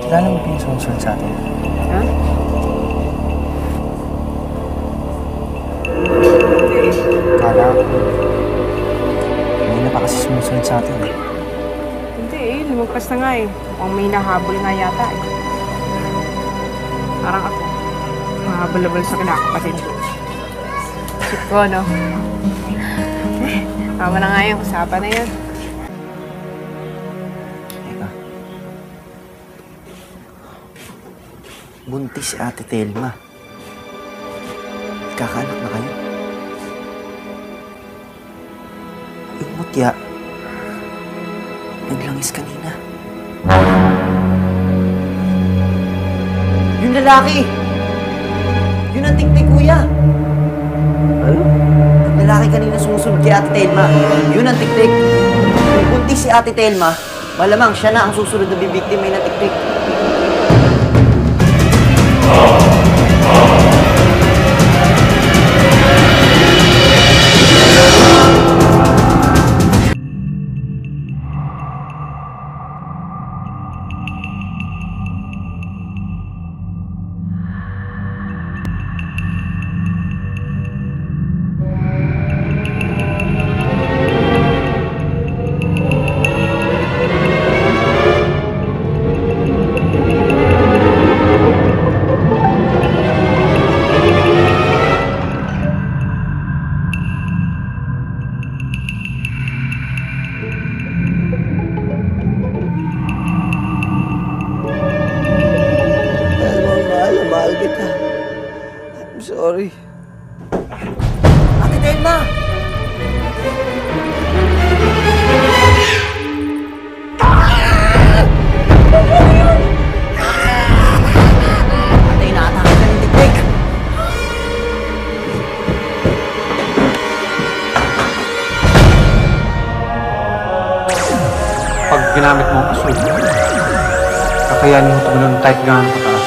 Kilala mo ba yung sumusunod sa atin? Ha? Kala ko. Hindi na pa kasi sumusunod sa atin eh. Hindi eh, lumagpas na nga eh. Mukhang may nahabol nga yata eh. Parang ako. Mahabol-habol sa kinakapatid ko. Shit ko, no? Tama na nga yung usapan na yan. Teka. Buntis si Ate Telma. Kakaanak na kayo. Yung mutya, naglangis kanina. Yung lalaki! Yun ang tiktik, kuya! Ano? Yung lalaki kanina sumusunod kay Ate Telma. Yun ang tiktik. Kung buntis si Ate Telma, malamang siya na ang susunod na bibiktima ng tiktik. Mahal kita. I'm sorry. Ate Telma! Ate, inaatake ka ng tiktik. Pag ginamit mo ang asul, kakayanin mo tumalon kahit gaano kataas.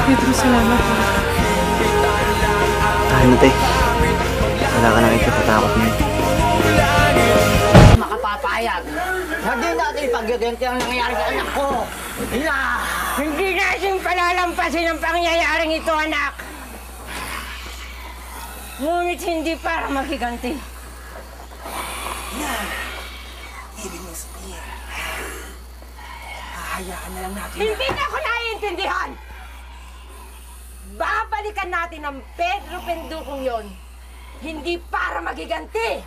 Pedro, salamat ha. Tahan na, te. Wala ka na ito katakot mo. Makapapayag. Hindi natin paggaganti ang nangyayari sa anak ko. Hindi natin palalampasin ang pangyayaring ito, anak. Ngunit hindi para makiganti. Ibig mo sabihin, hahayaan na lang natin. Hindi na ako naiintindihan! Babalikan natin ang Pedro Pendukong yon. Hindi para magiganti,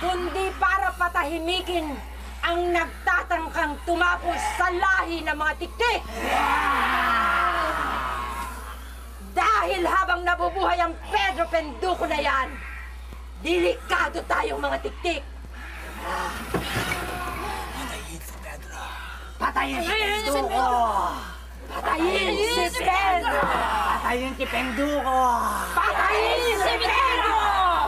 kundi para patahimikin ang nagtatangkang tumapos sa lahi ng mga tiktik. Dahil habang nabubuhay ang Pedro Penduko na yan, delikado tayong mga tiktik. Patayin si Pedro. Patayin si Penduko! Patayin si Pedro! Patayin si Penduko! Patayin si Pedro!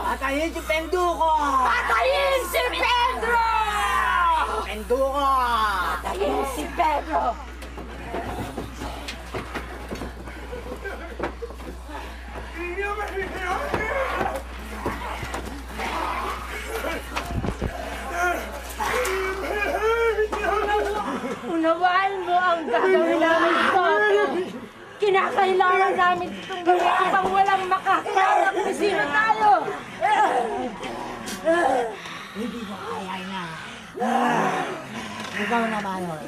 Patayin si Penduko! Patayin si Pedro! Penduko! Patayin si Pedro! Unawaan mo ang gagawin namin, Papa. Kinakailangan namin itong gawin upang walang makaharap kung sino tayo! Hindi mo kaya na. Ikaw naman yun.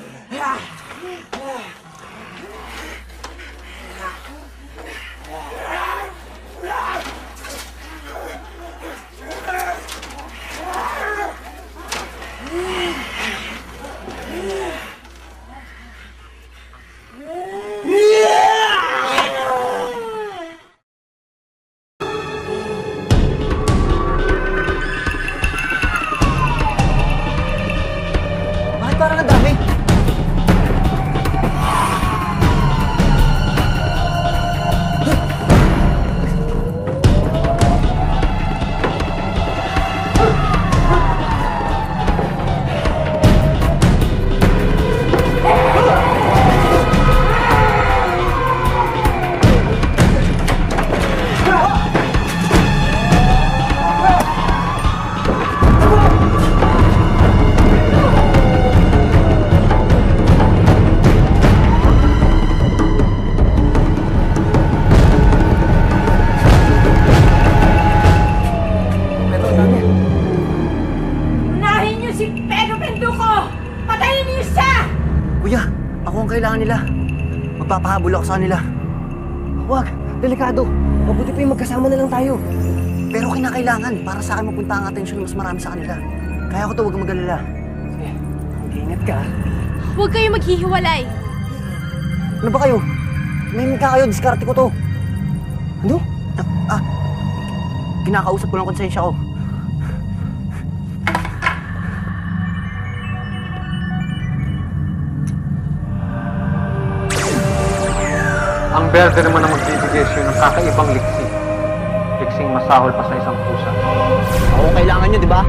Bakit parang ang dami? Unahin niyo si Pedro Penduko! Patayin niyo siya! Kuya, ako ang kailangan nila. Magpapahabol ako sa kanila. Huwag, delikado. Mabuti pa yung magkasama na lang tayo. Pero kinakailangan para sa akin mapunta ang atensyon ng mas marami sa kanila. Kaya ko to, huwag kang mag-alala. Mag-ingat ka. Huwag kayo maghihiwalay. Ano ba kayo? May ka kayo, diskarte ko to. Ano? Kinakausap ko lang konsensya ko. Ang berde naman ang magbibigay sa'yo ng kakaibang liksi. Liksing masahol pa sa isang pusa. Ako ang kailangan nyo, di ba?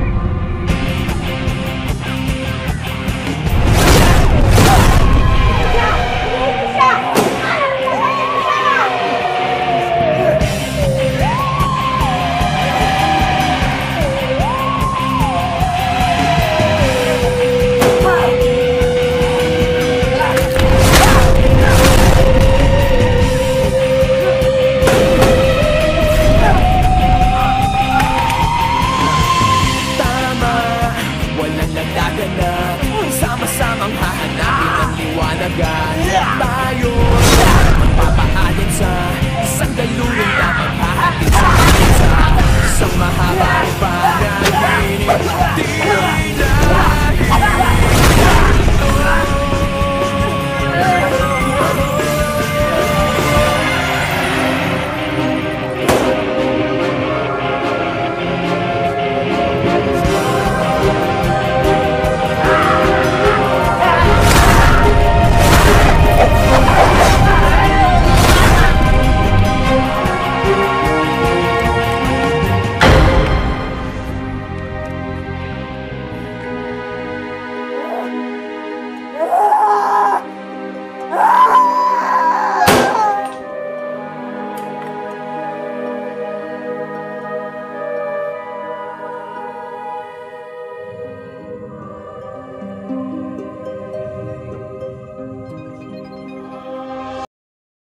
Walang nagdaganap, sama-samang hahanapin ang liwanagan. Tayo magpapaalin sa isang daluyong